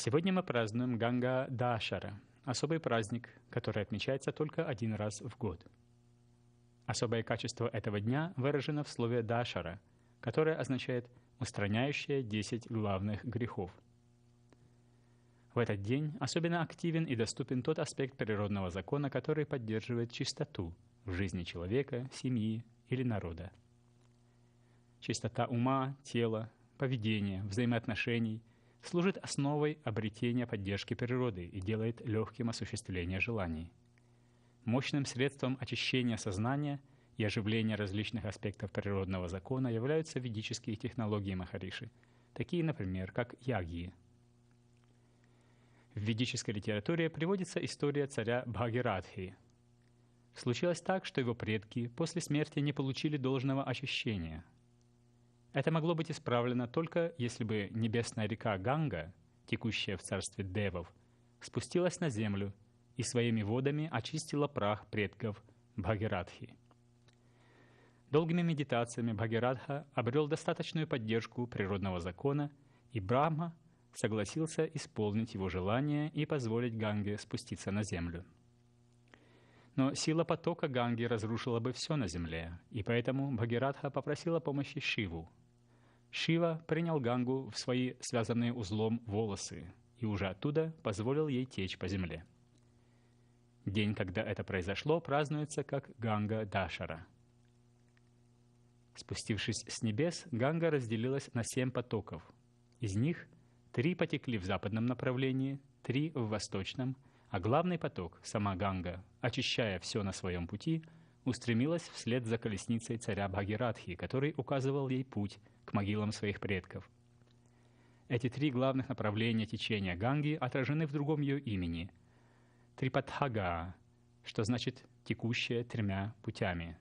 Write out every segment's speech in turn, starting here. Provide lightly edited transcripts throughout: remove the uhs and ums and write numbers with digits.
Сегодня мы празднуем Ганга Дашара, особый праздник, который отмечается только один раз в год. Особое качество этого дня выражено в слове «дашара», которое означает «устраняющее 10 главных грехов». В этот день особенно активен и доступен тот аспект природного закона, который поддерживает чистоту в жизни человека, семьи или народа. Чистота ума, тела, поведения, взаимоотношений служит основой обретения поддержки природы и делает легким осуществление желаний. Мощным средством очищения сознания и оживления различных аспектов природного закона являются ведические технологии Махариши, такие, например, как ягьи. В ведической литературе приводится история царя Бхагиратхи. Случилось так, что его предки после смерти не получили должного очищения. Это могло быть исправлено только если бы небесная река Ганга, текущая в царстве девов, спустилась на землю и своими водами очистила прах предков Бхагиратхи. Долгими медитациями Бхагиратха обрел достаточную поддержку природного закона, и Брахма согласился исполнить его желание и позволить Ганге спуститься на землю. Но сила потока Ганги разрушила бы все на земле, и поэтому Бхагиратха попросил о помощи Шиву. Шива принял Гангу в свои связанные узлом волосы и уже оттуда позволил ей течь по земле. День, когда это произошло, празднуется как Ганга Дашара. Спустившись с небес, Ганга разделилась на 7 потоков. Из них 3 потекли в западном направлении, 3 в восточном, а главный поток, сама Ганга, очищая все на своем пути, устремилась вслед за колесницей царя Бхагиратхи, который указывал ей путь к могилам своих предков. Эти 3 главных направления течения Ганги отражены в другом ее имени — Трипатхага, что значит «текущая 3 путями».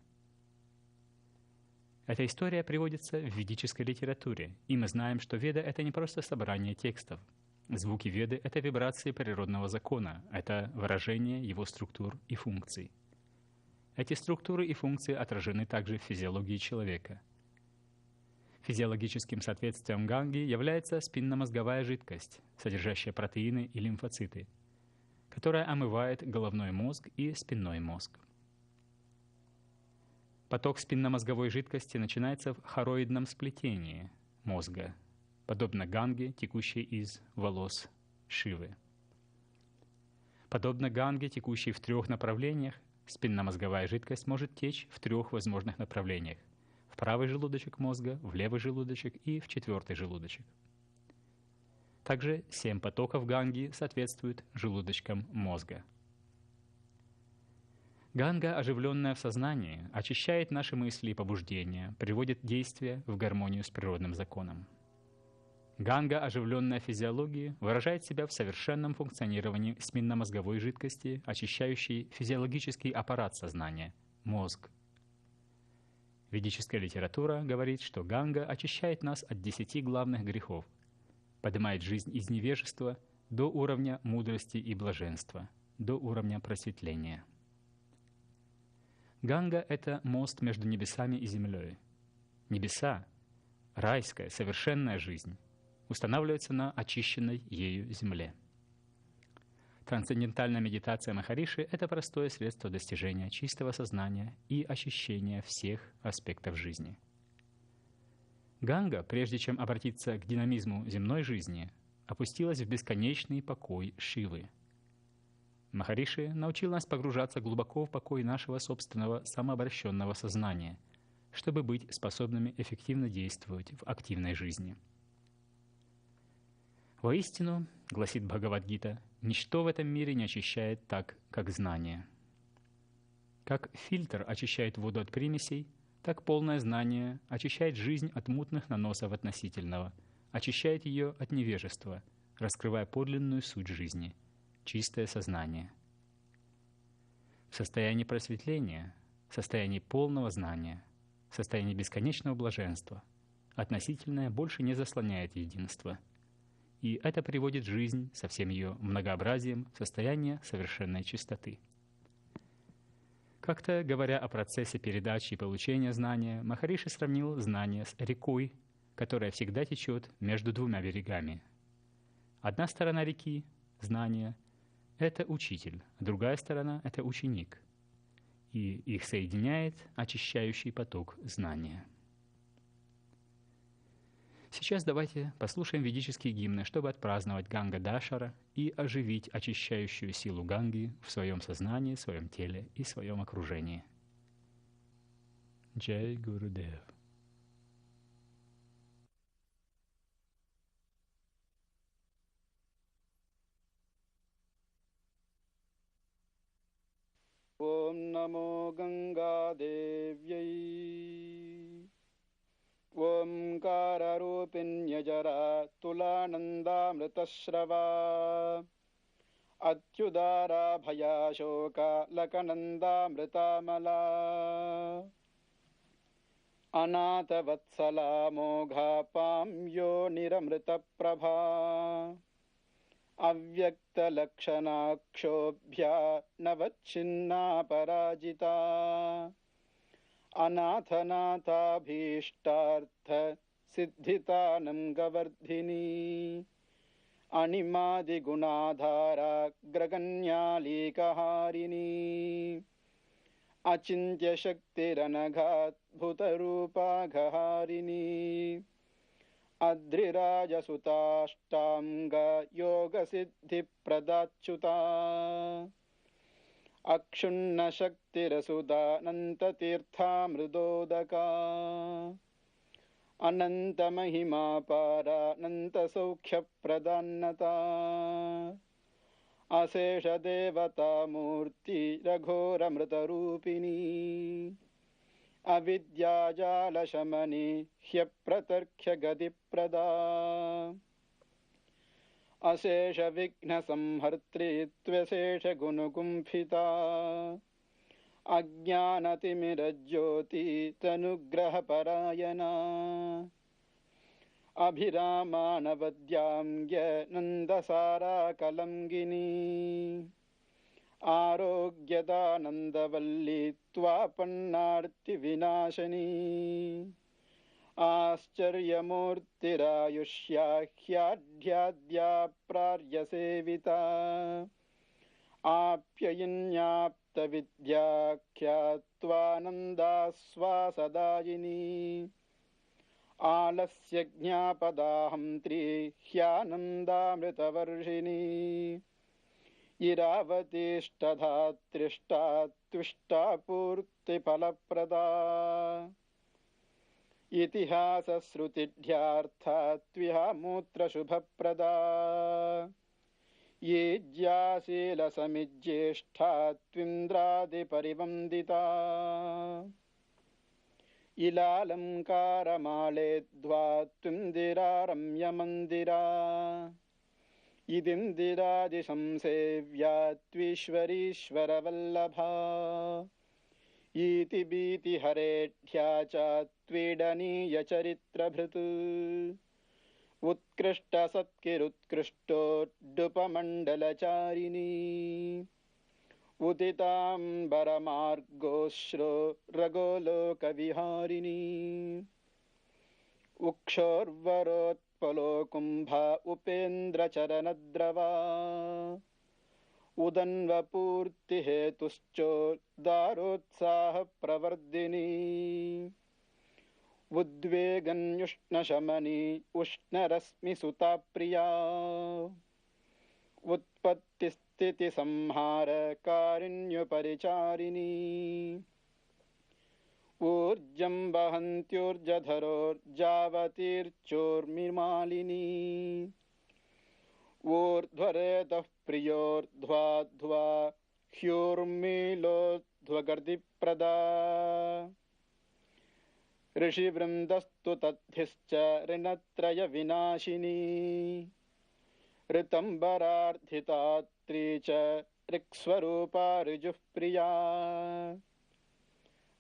Эта история приводится в ведической литературе, и мы знаем, что Веда — это не просто собрание текстов. Звуки Веды — это вибрации природного закона, это выражение его структур и функций. Эти структуры и функции отражены также в физиологии человека. Физиологическим соответствием Ганги является спинномозговая жидкость, содержащая протеины и лимфоциты, которая омывает головной мозг и спинной мозг. Поток спинномозговой жидкости начинается в хороидном сплетении мозга, подобно Ганге, текущей из волос Шивы. Подобно Ганге, текущей в 3 направлениях, спинномозговая жидкость может течь в 3 возможных направлениях: в правый желудочек мозга, в левый желудочек и в 4-й желудочек. Также 7 потоков Ганги соответствуют желудочкам мозга. Ганга, оживленная в сознании, очищает наши мысли и побуждения, приводит действия в гармонию с природным законом. Ганга, оживленная в физиологии, выражает себя в совершенном функционировании спинномозговой жидкости, очищающей физиологический аппарат сознания — мозг. Ведическая литература говорит, что Ганга очищает нас от 10 главных грехов, поднимает жизнь из невежества до уровня мудрости и блаженства, до уровня просветления. Ганга — это мост между небесами и землей. Небеса, райская, совершенная жизнь, устанавливается на очищенной ею земле. Трансцендентальная медитация Махариши — это простое средство достижения чистого сознания и очищения всех аспектов жизни. Ганга, прежде чем обратиться к динамизму земной жизни, опустилась в бесконечный покой Шивы. Махариши научил нас погружаться глубоко в покой нашего собственного самообращенного сознания, чтобы быть способными эффективно действовать в активной жизни. Воистину, гласит Бхагавад-гита, ничто в этом мире не очищает так, как знание. Как фильтр очищает воду от примесей, так полное знание очищает жизнь от мутных наносов относительного, очищает ее от невежества, раскрывая подлинную суть жизни — чистое сознание. В состоянии просветления, в состоянии полного знания, в состоянии бесконечного блаженства относительное больше не заслоняет единство. И это приводит жизнь со всем ее многообразием в состояние совершенной чистоты. Как-то, говоря о процессе передачи и получения знания, Махариши сравнил знание с рекой, которая всегда течет между 2 берегами. Одна сторона реки — знание — это учитель, а другая сторона — это ученик. И их соединяет очищающий поток знания. Сейчас давайте послушаем ведические гимны, чтобы отпраздновать Ганга-Дашара и оживить очищающую силу Ганги в своем сознании, в своем теле и в своем окружении. Джай Гурудев. ॐ नमो गङ्गादेव्यै ओङ्काररूपिण्यजरा तुलानन्दामृतस्रवा अत्युदारा भयाशोका लकनन्दामृतामला अनाथवत्सला मोघा पां यो निरमृतप्रभा अव्यक्तलक्षणाक्षोभ्या नवच्छिन्ना पराजिता अनाथनाथाभीष्टार्थ सिद्धितानं गवर्धिनी अणिमादिगुणाधाराग्रगण्यालीकहारिणी अचिन्त्यशक्तिरनघाद्भुतरूपाघहारिणी अद्रिराजसुताष्टाङ्ग योगसिद्धिप्रदाच्युता अक्षुण्णशक्तिरसुदानन्ततीर्थामृदोदका अनन्तमहिमापारानन्तसौख्यप्रदान्नता अशेषदेवतामूर्ति रघोरमृतरूपिणी अविद्याजालशमनी ह्यप्रतर्क्ष्यगतिप्रदा अशेषविघ्नसंहर्त्री त्वशेषगुणगुम्फिता अज्ञानतिमिरज्योति तनुग्रहपरायणा अभिरामानवद्याङ्ग्य नन्दसारा कलङ्गिनी आरोग्यदानन्दवल्ली त्वापन्नार्तिविनाशिनी आश्चर्यमूर्तिरायुष्या ह्याढ्याद्या प्रार्यसेविता आप्ययिन्याप्तविद्याख्या त्वानन्दास्वासदायिनी आलस्यज्ञापदाहन्त्री ह्यानन्दामृतवर्षिणी इरावतीष्टधात्रिष्टा त्विष्टा पूर्तिफलप्रदा इतिहासश्रुतिढ्यार्था त्विहा मूत्रशुभप्रदा ये ज्याशीलसमिज्येष्ठा त्विन्द्रादिपरिवन्दिता इलालङ्कारमालेद्वा त्विन्दिरारम्यमन्दिरा इदिन्दिरादिसंसेव्या त्वीश्वरीश्वरवल्लभा इति भीतिहरेढ्या च त्वीडनीयचरित्रभृत् उत्कृष्टसत्किरुत्कृष्टोड्डुपमण्डलचारिणी उदिताम्बरमार्गोश्रो रगोलोकविहारिणी उक्षोर्वरोत्पलोकुम्भा उपेन्द्रचरणद्रवा उदन्वपूर्तिहेतुश्चोद्दारोत्साहप्रवर्धिनी उद्वेगन्युष्णशमनी उष्णरश्मिसुताप्रिया उत्पत्तिस्थितिसंहारकारिण्यपरिचारिणी ऊर्जं वहन्त्योर्जधरोर्जावतीर्चोर्मिमालिनी ऊर्ध्वरेतः प्रियोर्ध्वाध्वा ह्यूर्मीलोध्वगर्दिप्रदा ऋषिवृन्दस्तु तद्धिश्च ऋणत्रयविनाशिनी ऋतम्बरार्धितात्री च ऋक्स्वरूपा ऋजुः प्रिया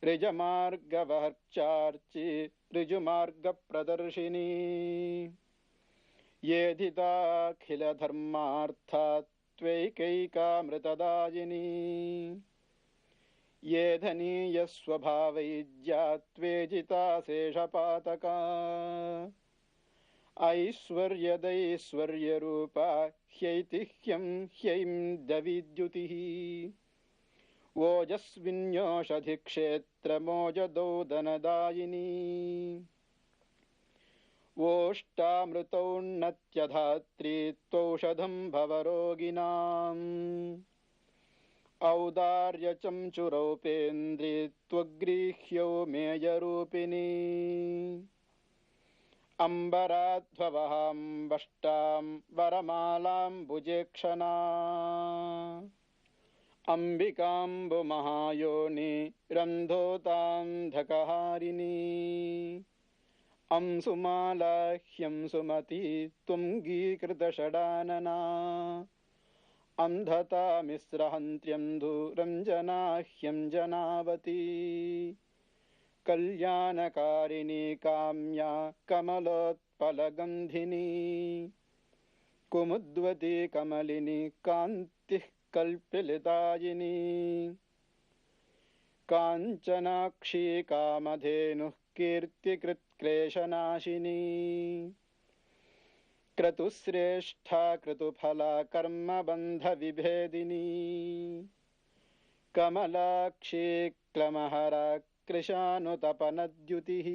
ऋजमार्गवहर्चार्चि ऋजुमार्गप्रदर्शिनी येधिताखिलधर्मार्था त्वैकैकामृतदायिनी येधनीयस्वभावैज्या त्वेजिता शेषपातका ऐश्वर्यदैश्वर्यरूपा ह्यैतिह्यं ह्यैं दविद्युतिः ओजस्विन्योषधिक्षेत्रमोजदोदनदायिनी वोष्टामृतौन्नत्यधात्री त्वौषधं भवरोगिणाम् औदार्यचंचुरौपेन्द्री त्वगृह्यो मेयरूपिणी अम्बराध्ववहां वष्टां वरमालाम्बुजेक्षणा अम्बिकाम्बुमहायोनि रन्धोतान्धकहारिणी अंसुमालाह्यं सुमती त्वङ्गीकृतषडानना अन्धतामिस्रहन्त्र्यन्धुरञ्जनाह्यं जनावती कल्याणकारिणी काम्या कमलोत्पलगन्धिनी कुमुद्वती कमलिनी कान्तिः कल्पिलितायिनी काञ्चनाक्षी कामधेनुः कीर्तिकृत्क्लेशनाशिनी क्रतुश्रेष्ठा क्रतुफला कर्मबन्धविभेदिनी कमलाक्षी क्लमहरा कृशानुतपनद्युतिः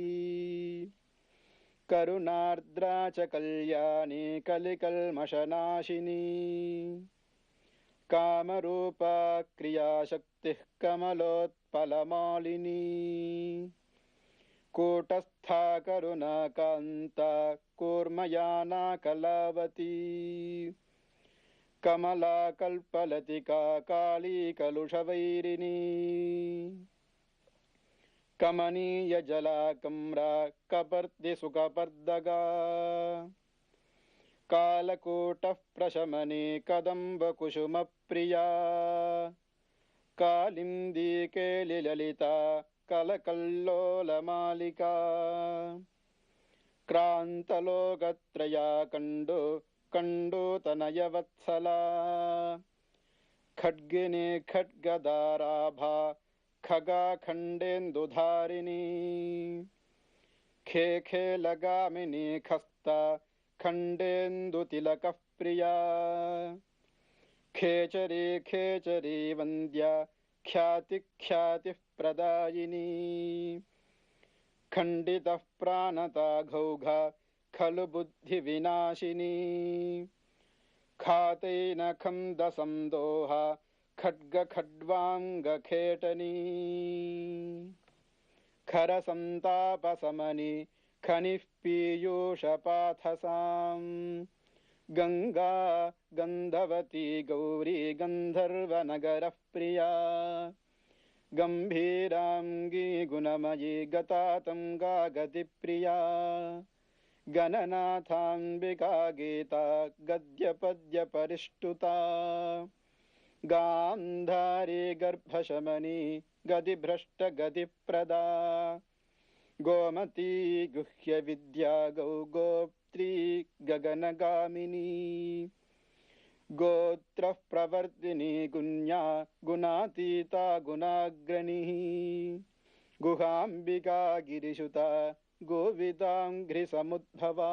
करुणार्द्रा च कल्याणी कलिकल्मषनाशिनी कामरूपा क्रियाशक्तिः कमलोत्पलमालिनी कूटस्था करुणाकान्ता कूर्मयाना कलावती कमला कल्पलतिका काली कलुषवैरिणी कमनीयजलाकम्रा कपर्दिसुकपर्दगा कालकूटः प्रशमनी कदम्बकुसुमप्रिया कालिन्दी केलिललिता कलकल्लोलमालिका क्रान्तलोकत्रया कण्डोतनयवत्सला खड्गिनी खड्गदाराभा खगाखण्डेन्दुधारिणी खेखेलगामिनी खस्ता खण्डेन्दुतिलकः प्रिया खेचरी खेचरी वन्द्या ख्यातिः प्रदायिनी खण्डितः प्राणता घौघा खलु बुद्धिविनाशिनी खातैनखं दसंदोहा खड्गखड्वाङ्गखेटनी खरसन्तापशमनी खनिः पीयूषपाथसां गंगा गन्धवती गौरी गन्धर्वनगरः प्रिया गम्भीराङ्गी गुणमयी गतातङ्गा गतिप्रिया गणनाथाम्बिका गीता गद्यपद्यपरिष्टुता गान्धारी गर्भशमनी गतिभ्रष्टगतिप्रदा गोमती गुह्यविद्या गोप्त्री गगनगामिनी गोत्रः प्रवर्तिनी गुण्या गुणातीता गुणाग्रणीः गुहाम्बिका गिरिसुता गोविदाङ्घ्रिसमुद्भवा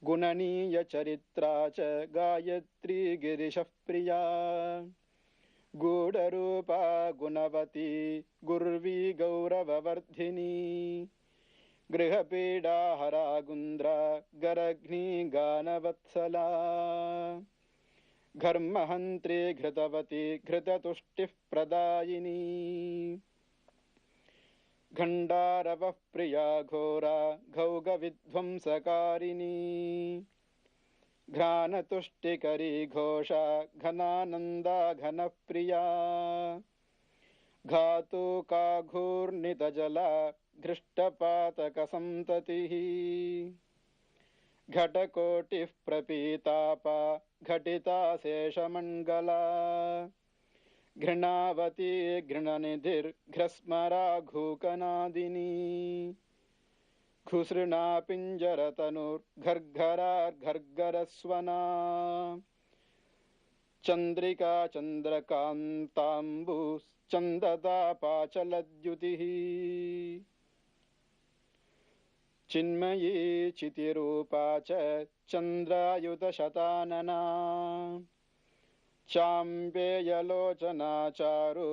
गुणनीयचरित्रा च गायत्री गिरिशः प्रिया गूढरूपा गुणवती गुर्वी गौरववर्धिनी गृहपीडाहरा गुन्द्रा गरघ्नी गानवत्सला घर्महन्त्री घृतवती घृततुष्टिः प्रदायिनी घण्डारवः प्रिया घोरा घौगविध्वंसकारिणी घ्राणतुष्टिकरी घोषा घनानन्दा घनप्रिया घातुकाघूर्णितजला घृष्टपातकसन्ततिः घटकोटिः प्रपीतापा घटिता शेषमण्गला घृणावती घृणनिधिर्घ्रस्मरा घूकनादिनी घुसृणा पिञ्जरतनुर्घर्घरार्घर्घरस्वना चन्द्रिका चन्द्रकान्ताम्बुश्चन्दता पाचलद्युतिः चिन्मयी चितिरूपा च चन्द्रायुधशतानना चाम्बेयलोचना चारु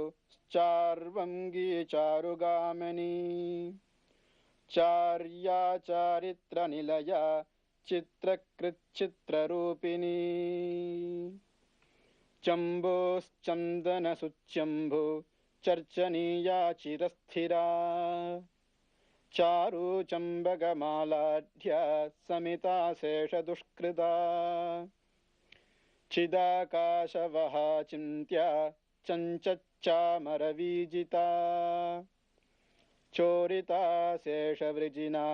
चार्वङ्गी चारुगामिनी चार्या चारित्रनिलया चित्रकृच्चित्ररूपिणी चम्बोश्चन्दनसुच्यम्भु चर्चनीया चिरस्थिरा चारु चम्बकमालाढ्या समिता शेषदुष्कृता चिदाकाशवहा चिन्त्या चञ्चच्चामरवीजिता चोरिता शेषवृजिना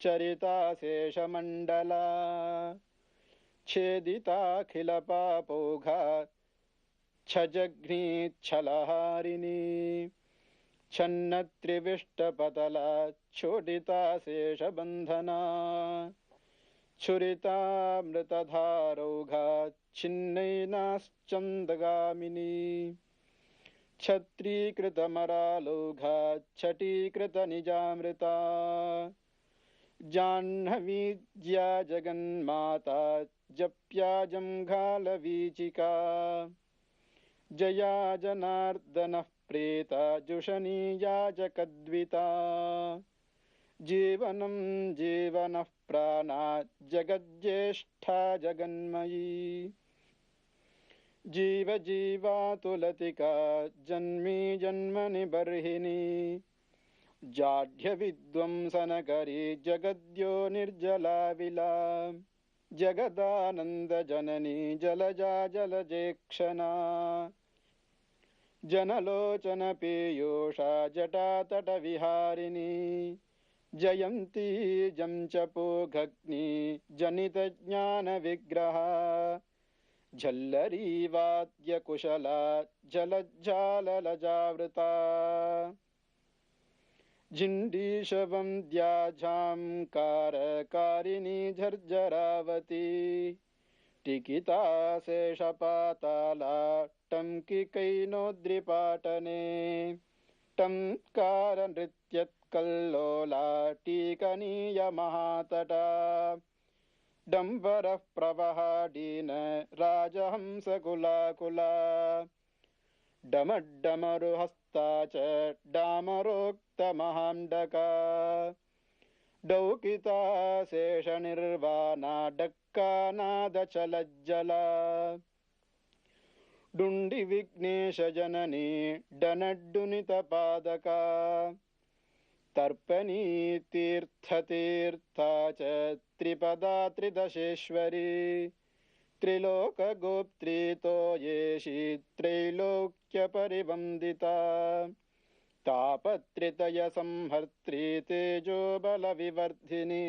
चरिता शेषमण्डला छेदिताखिलपापौघा छजघ्नीच्छलहारिणी छन्नत्रिविष्टपतला छोटिता शेषबन्धना छुरितामृतधारौघा छिन्नैनाश्चन्दगामिनी छत्रीकृतमरालौघा छटीकृतनिजामृता जाह्नवीज्या जगन्माता जप्या जङ्घालवीचिका जया जनार्दनः प्रेता जुषनीया जगद्विता जीवनं जीवनः प्राणा जगज्येष्ठा जगन्मयी जीव जीवातुलतिका जन्मी जन्मनि बर्हिणी जाढ्यविध्वंसनकरी जगद्यो निर्जला विला जगदानन्दजननी जलजा जलजेक्षणा जनलोचनपीयूषा जटातटविहारिणी जयन्ती जंचपोघग्नि जनितज्ञानविग्रहा झल्लरी वाद्यकुशला जलज्जाललजावृता झिण्डीशवन्द्या झांकारकारिणी झर्झरावती टिकिता शेषपाताला टङ्किकैनोद्रिपाटने टङ्कारनृत्यत्कल्लोला टीकनीयमहातटा डम्बरः प्रवहाडीन राजहंसकुलाकुला डमड्डमरुहस्ता च डामरोक्तमहाण्डका डौकिता शेषनिर्वाणा डक्कानादचलज्जला डुण्डिविघ्नेशजननी डनड्डुनितपादका तर्पणी तीर्थतीर्था च त्रिपदा त्रिदशेश्वरी त्रिलोकगोप्त्रीतो येषि त्रैलोक्यपरिवन्दिता तापत्रितयसंहर्त्री तेजोबलविवर्धिनी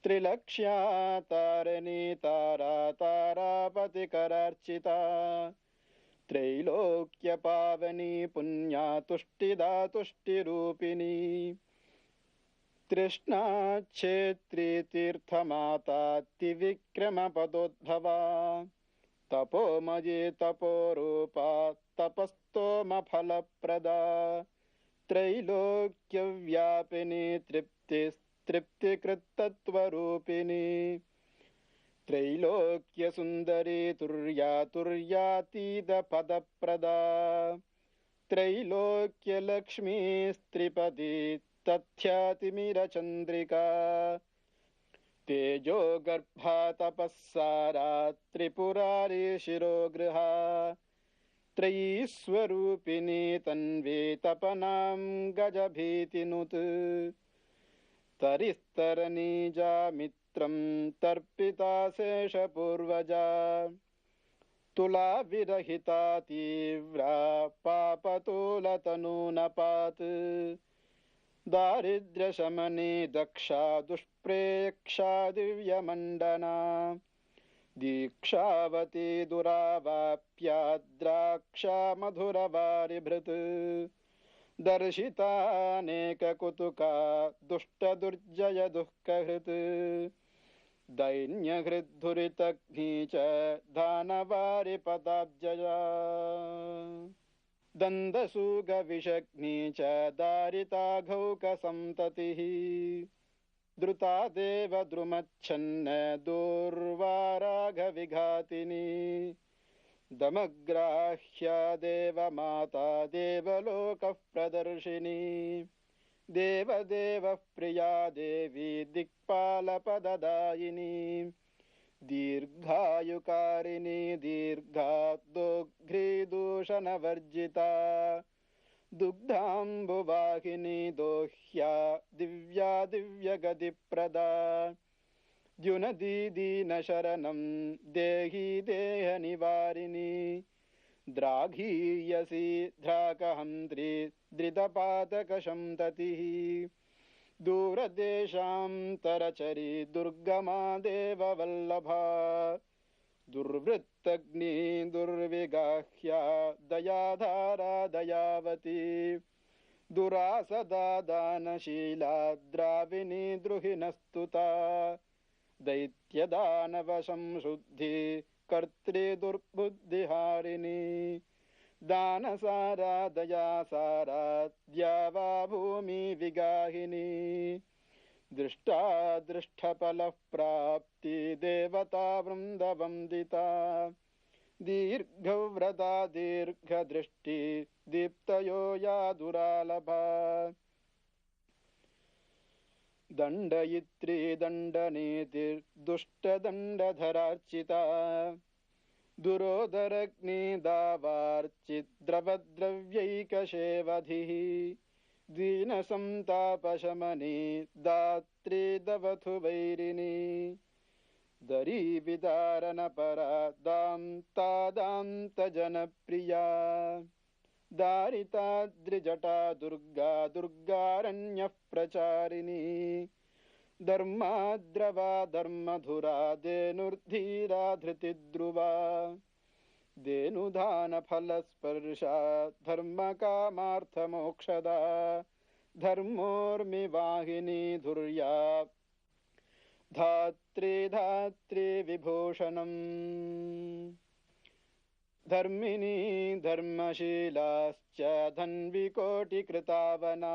त्रिलक्ष्या तारिणी तारा तारापतिकरार्चिता त्रैलोक्यपावनी पुण्या तुष्टिदा तुष्टिरूपिणी तृष्णाच्छेत्री तीर्थमाता त्रिविक्रमपदोद्भवा तपोमयी तपोरूपा तपस्तोमफलप्रदा त्रैलोक्यव्यापिनी तृप्तिकृत्तत्वरूपिणी त्रैलोक्यसुन्दरी तुर्या तुर्यातीतपदप्रदा त्रैलोक्यलक्ष्मीस्त्रिपदी तथ्यातिमिरचन्द्रिका तेजो गर्भा तपःसारा त्रिपुरारी शिरोगृहा त्रयीस्वरूपिणी तन्वी तपनां गजभीतिनुत् तरिस्तरनीजा मित्रं तर्पिता शेषपूर्वजा तुला विरहिता तीव्रा पापतुलतनूनपात् दारिद्र्यशमनी दक्षा दुष्प्रेक्षा दिव्यमण्डना दीक्षावती दुरावाप्याद्राक्षा मधुरवारिभृत् दर्शितानेककुतुका दुष्टदुर्जय दुःखहृत् दैन्यहृद्धुरितघ्नी च दानवारिपदाब्जया दन्दसूगविषघ्नी च दारिताघौकसन्ततिः द्रुता देव द्रुमच्छन्न दूर्वाराघविघातिनी दमग्राह्या देवमाता देवलोकः प्रदर्शिनी देवदेवः प्रिया देवी दिक्पालपददायिनी दीर्घायुकारिणी दीर्घादोघ्रीदूषणवर्जिता दुग्धाम्बुवाहिनी दोह्या दिव्या दिव्यगतिप्रदा द्युनदीदीनशरणं देही देहनिवारिणी द्राघीयसी द्राकहन्त्री धृतपातकशंततिः दूरदेशान्तरचरी दुर्गमा देववल्लभा दुर्वृत्तग्नि दुर्विगाह्या दयाधारा दयावती दुरासदा दानशीला द्राविणी द्रुहिणस्तुता दैत्यदानवसंशुद्धि कर्त्री दुर्बुद्धिहारिणी दानसारा दयासारा द्यावा भूमि विगाहिनी दृष्टा दृष्टफलः प्राप्ति देवता वृन्दवन्दिता दीर्घव्रता दीर्घदृष्टि दीप्तयो या दुरालभा दण्डयित्री दण्डनीतिर्दुष्टदण्डधरार्चिता दुरोदरग्निदावार्चिद्रवद्रव्यैकशेवधिः दीनसन्तापशमनी दात्री दवथु वैरिणी दरीविदारणपरा दान्तादान्तजनप्रिया दारिताद्रिजटा दुर्गा दुर्गारण्यः प्रचारिणी धर्माद्रवा धर्मधुरा धेनुर्धीरा धृतिद्रुवा धेनुधानफलस्पर्शा धर्मकामार्थमोक्षदा धर्मोर्मिवाहिनी धुर्या धात्री धात्री विभूषणम् धर्मिणी धर्मशीलाश्च धन्विकोटिकृतावना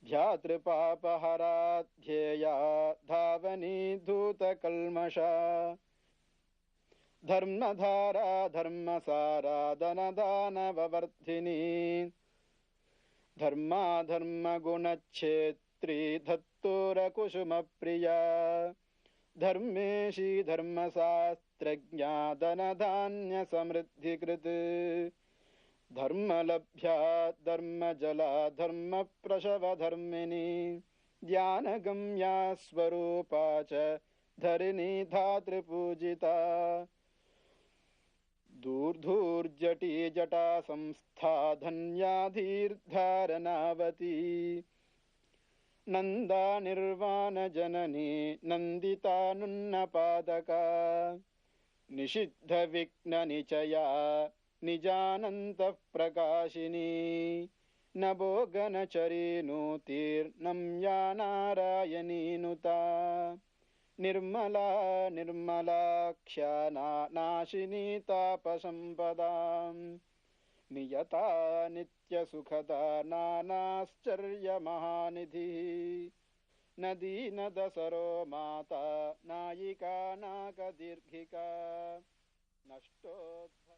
ध्यातृपापहरा ध्येया धावनी धूतकल्मषा धर्मधारा धर्मसारा धनदानववर्धिनी धर्माधर्मगुणच्छेत्री धत्तोरकुसुमप्रिया धर्मेशी धर्मशास्त्रज्ञा धनधान्यसमृद्धिकृत् धर्मलभ्या धर्मजला धर्मप्रसवधर्मिणी ज्ञानगम्या स्वरूपा च धरिणी धातृपूजिता दूर्धूर्जटी जटा संस्था धन्याधीर्धारणावती नन्दा निर्वाणजननी नन्दितानुन्नपादका निषिद्धविघ्ननिचया निजानन्तः प्रकाशिनी नभोगनचरी नूतीर्नम्या नारायणी नुता निर्मला निर्मलाख्या नाशिनी तापसम्पदाम् नियता नित्यसुखदा नानाश्चर्यमहानिधिः नदी नदसरो माता नायिका नाकदीर्घिका नष्टोद्भव